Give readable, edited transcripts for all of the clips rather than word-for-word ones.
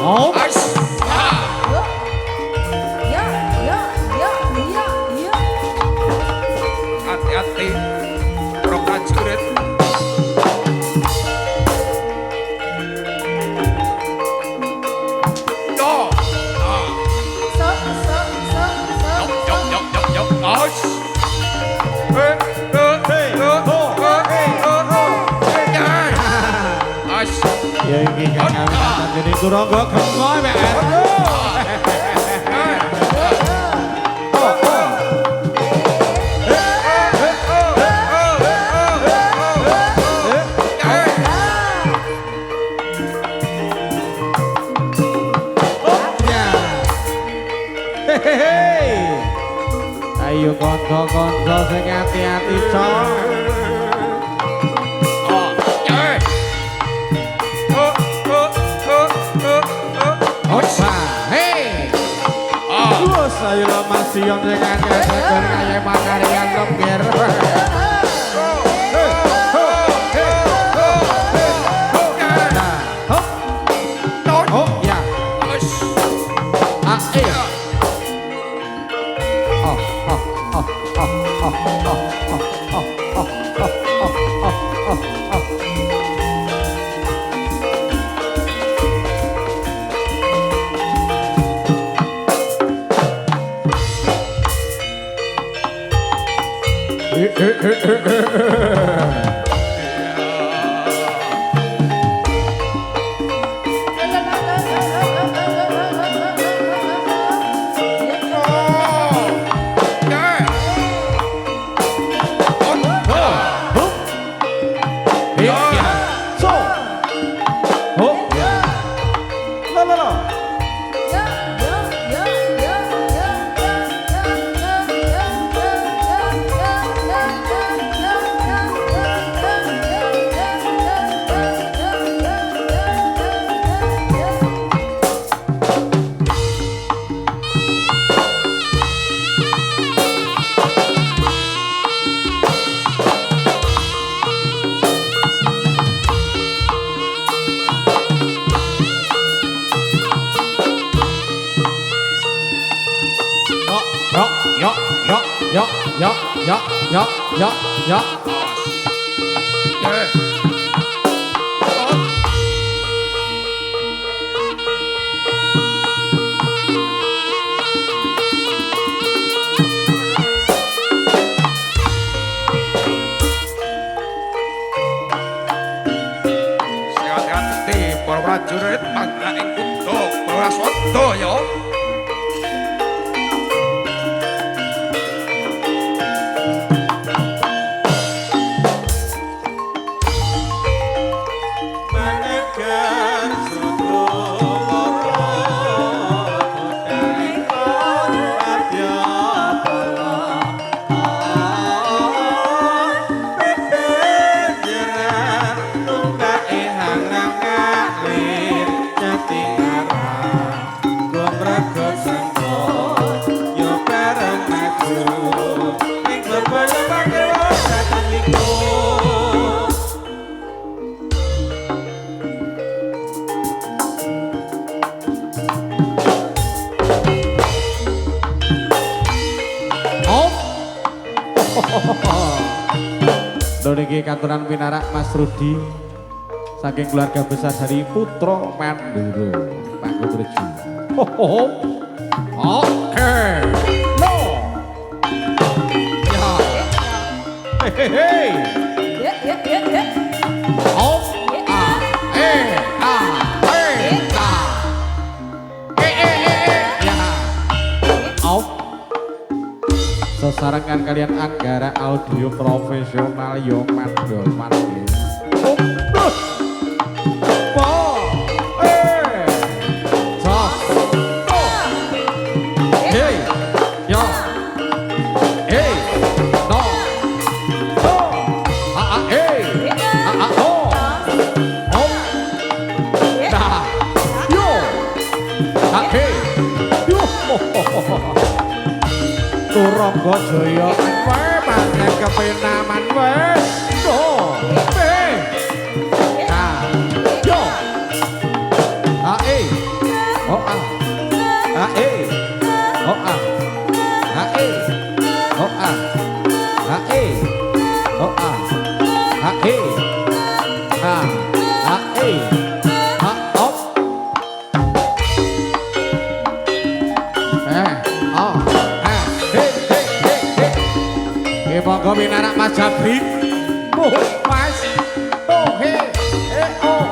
Awas. Ya, ya, ya, ya. Hati-hati, pro prajurit. Ya iki kan jadi turangga gengoy mek. Ayo kanca-kanca sing ati-ati cok. Ayo lo masih yang dengan kesegar kaya makarian lembir. Ya. Hati-hati, para prajurit mangga ing kutha Braswada ya. Niki katuran pinarak Mas Rudi saking keluarga besar dari Putra Mandura Pak Gubreju. Oke. No. Ya. Hei. Ya. Oh. Sesarengan kalian Anggara Audio Profesional yo mandol mandil. Turangga Jaya wae pancen kepenaman wis. Yo. Yo. Oh ah. Oh ah. Oh ah. Oh ah. Op. Monggo pinarak Mas Jabri. Mas. He. Oh.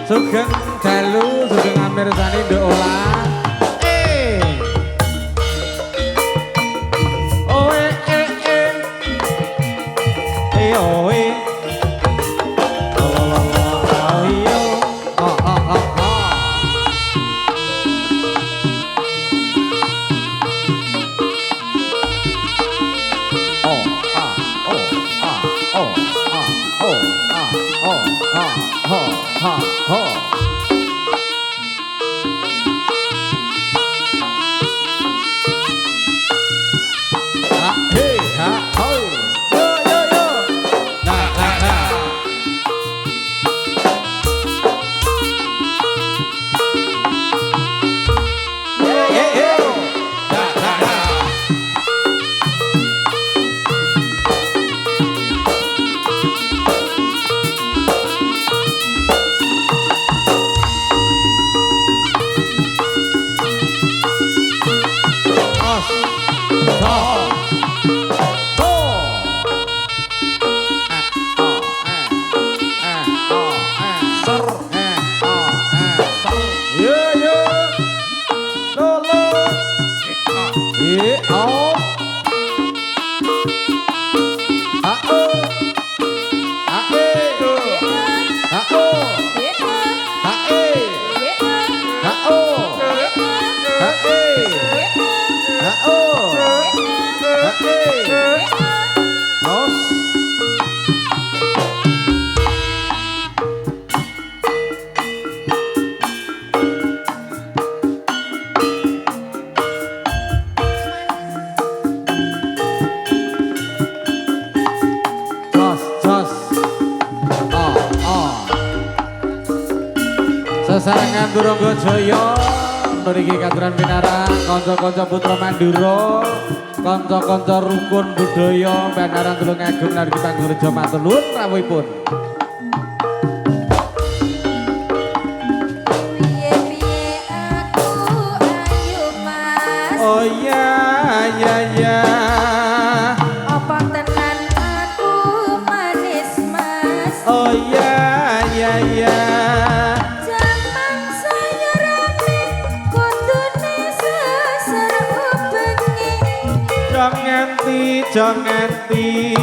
Sugeng dalu, sugeng amirsani nduk olah. Sesarengan Turangga Jaya mriki katuran pinarak kanca-kanca putra Mandura, kanca-kanca rukun budaya Panaran Tulungagung lan Pangreja matur nuwun rawuhipun. Piye-piye aku ayu Mas. Oh ya ya ya. Apa tenan aku manis Mas. Oh ya ya ya. Jangan nganti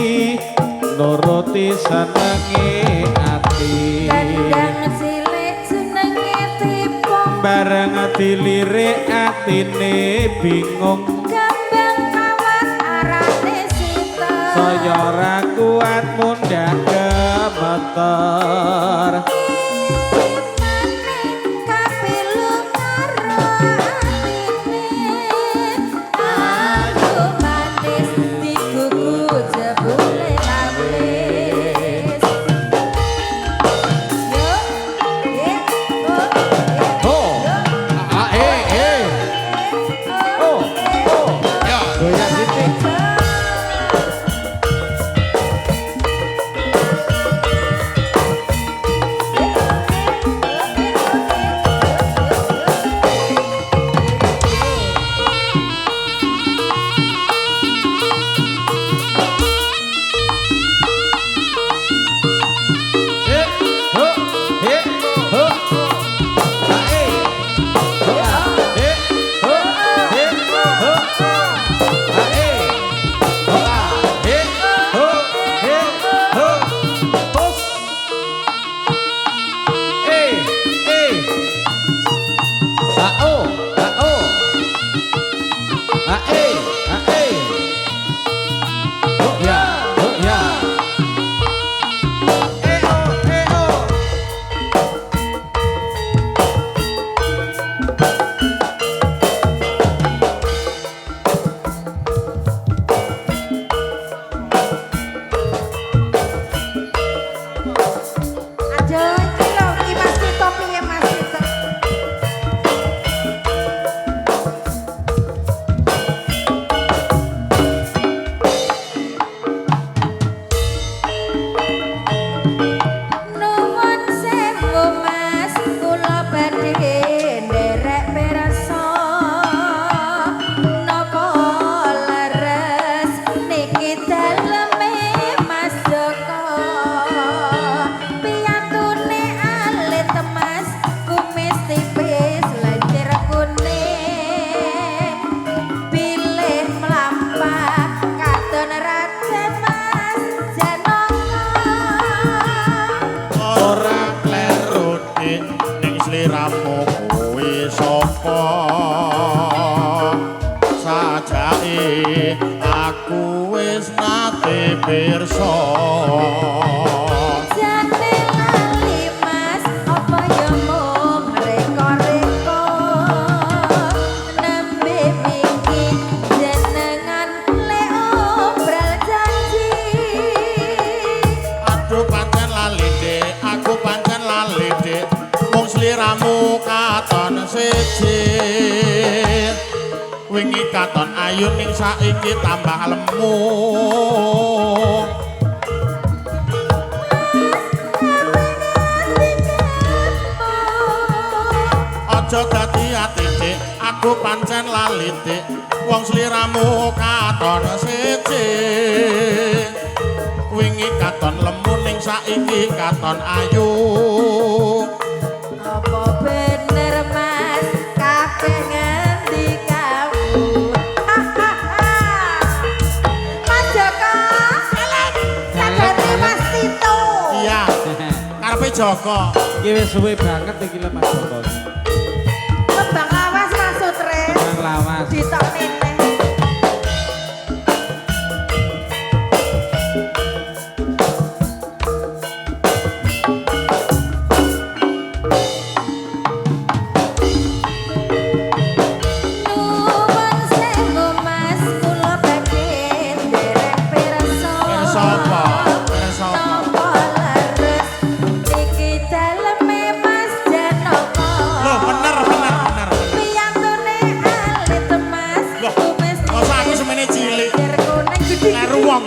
nuruti senenge ati. Kadang cilik senenge tipong, bareng dilirik atine bingung. Gambang kawat arane sita, Saya ora kuat mundak gemeter. Aduh, iki lho, iki Mas Tito piye Mas Tito? Nuwun sewu Mas, kula badhe nderek pirsa. Napa leres niki daleme Mas Joko. Piyantune alit Mas, kumis tipis lenjer kuning. Pilih mlampah katon raden Mas Janaka. Ora kleru ning sliramu kuwi sapa sajake aku wis nate pirsa Jane lali Mas, apa ya mung reka-reka. Nembe wingi jenengan le obral janji. aduh pancen lali Dik aku pancen lali Dik mung sliramu katon siji wingi katon ayu ning saiki tambah lemu aja dadi ati Dik aku pancen lali Dik wong sliramu katon siji wingi katon lemu ning saiki katon ayu Apa bener Mas, kabeh ngendikamu? Mas Joko, sadari Mas Tito. iya karepe Joko Iki wis suwe banget iki lho Mas Joko. Kembang lawas maksud Re. Bang lawas. Ditok nene. Nuwun sewu Mas, kula badhe nderek pirsa. Pirsa apa? Pirsa apa? Napa leres niki daleme Mas Janaka. loh bener Piyantune alit Mas, Loh, kumis masa aku semene cilik? lenjer kuning gedhe. leru wong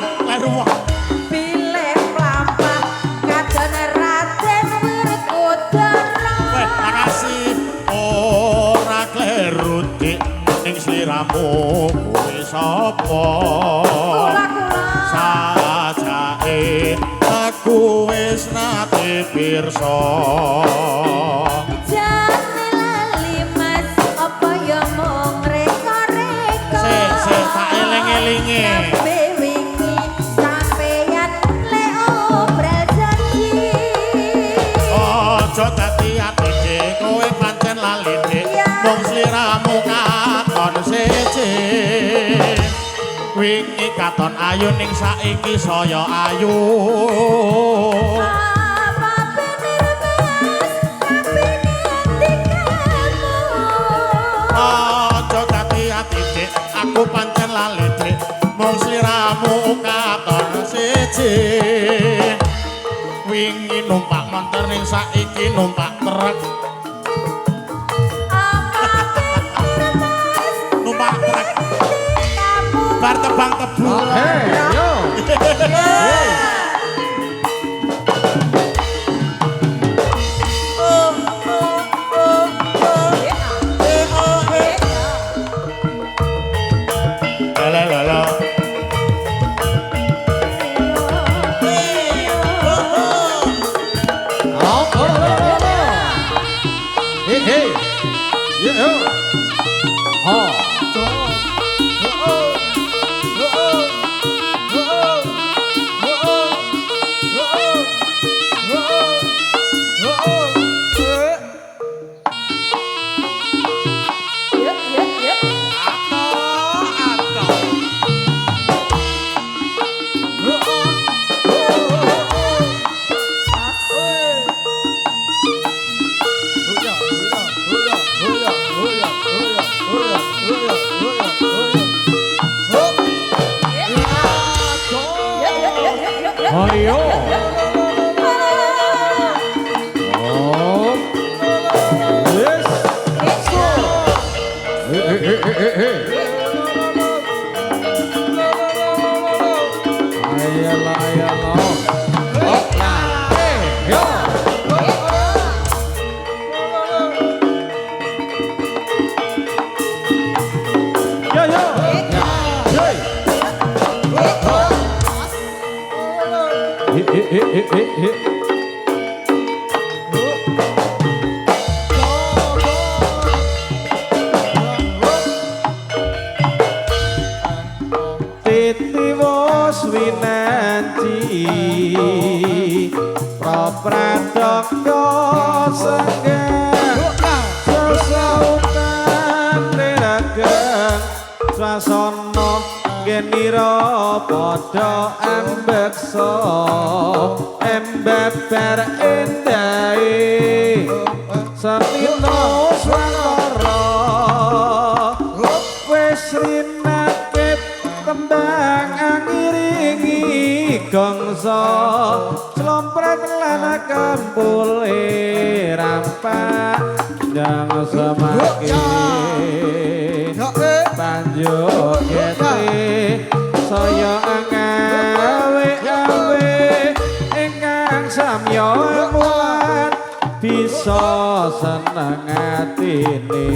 Pilih mlampah kadon raden Werkudara. weh makasih ora kleru Dik ning sliramu kuwi sapa Kula-kula. sajake aku wis nate pirsa Jane lali Mas, apa ya mung reka-reka. Sik, tak eling-elingi. Nembe wingi sampeyan le obral janji. aja dadi ati Dik kowe pancen lali Dik wong sliramu katon siji wingi katon ayu ning saiki saya ayu Apa bener Mas, kabeh ngendikamu? aja dadi ati Dik aku pancen lali Dik mung sliramu katon siji wingi numpak montor ning saiki numpak truk Apa bener Mas, numpak truk kamu? bar tebang tebu Oke, yo. Hey. la la la Oh, oh, oh, oh. Hey, hey. Yo. Oh. Yuk, yuk, yuk. Huya, huya, huya, huya, huya, huya, huya, huya. Titiwos winanci Prapradakya senggah Sesautan nirageng Swasana genira padha ambeksa embeber endahe Satino swara wis rinakit tembang angiringi gongso slompret lan kampule rampak jang semakin banjur kete saya ngawe-awe ingkang samya muat bisa seneng atine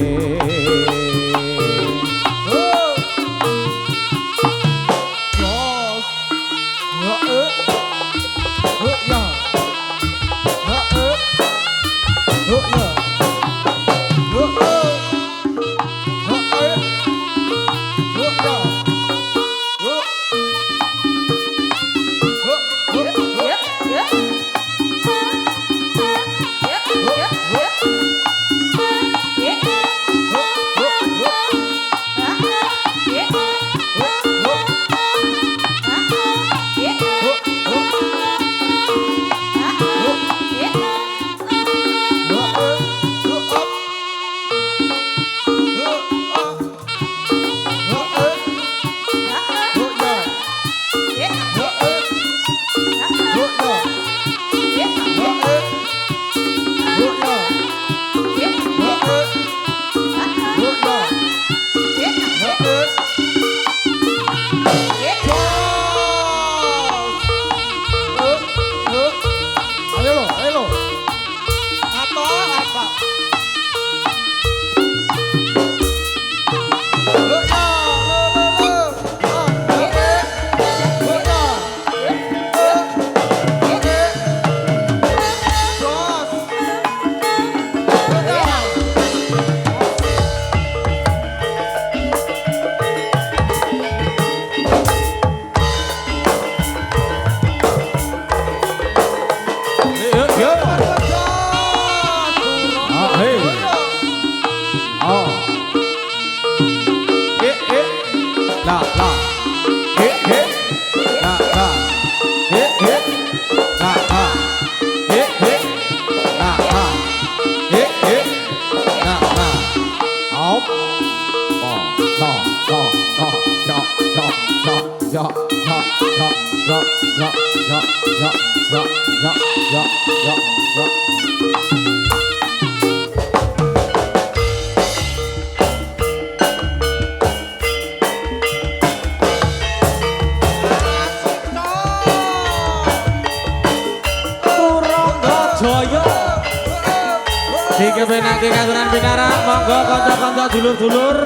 Dikebenake katuran pinara monggo kanca-kanca dulur-dulur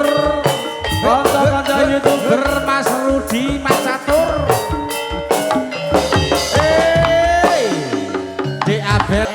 kanca-kanca YouTuber Mas Rudi Mas Catur Dek Abet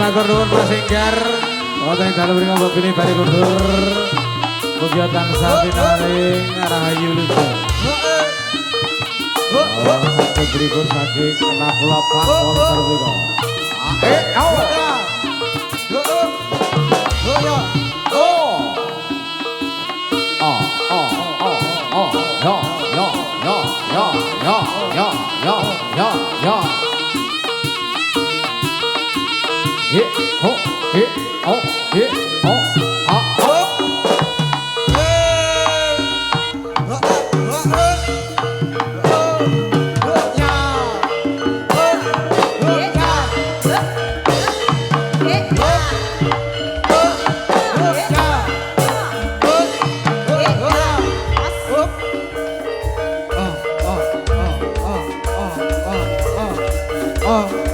matur nuwun prasinggar. Wonten dalu mriku mbok bini bari kundur. Mugi tansah pinaring rahayu lucu. Saking berikut saking kena kula Pak Monster mriku. Oh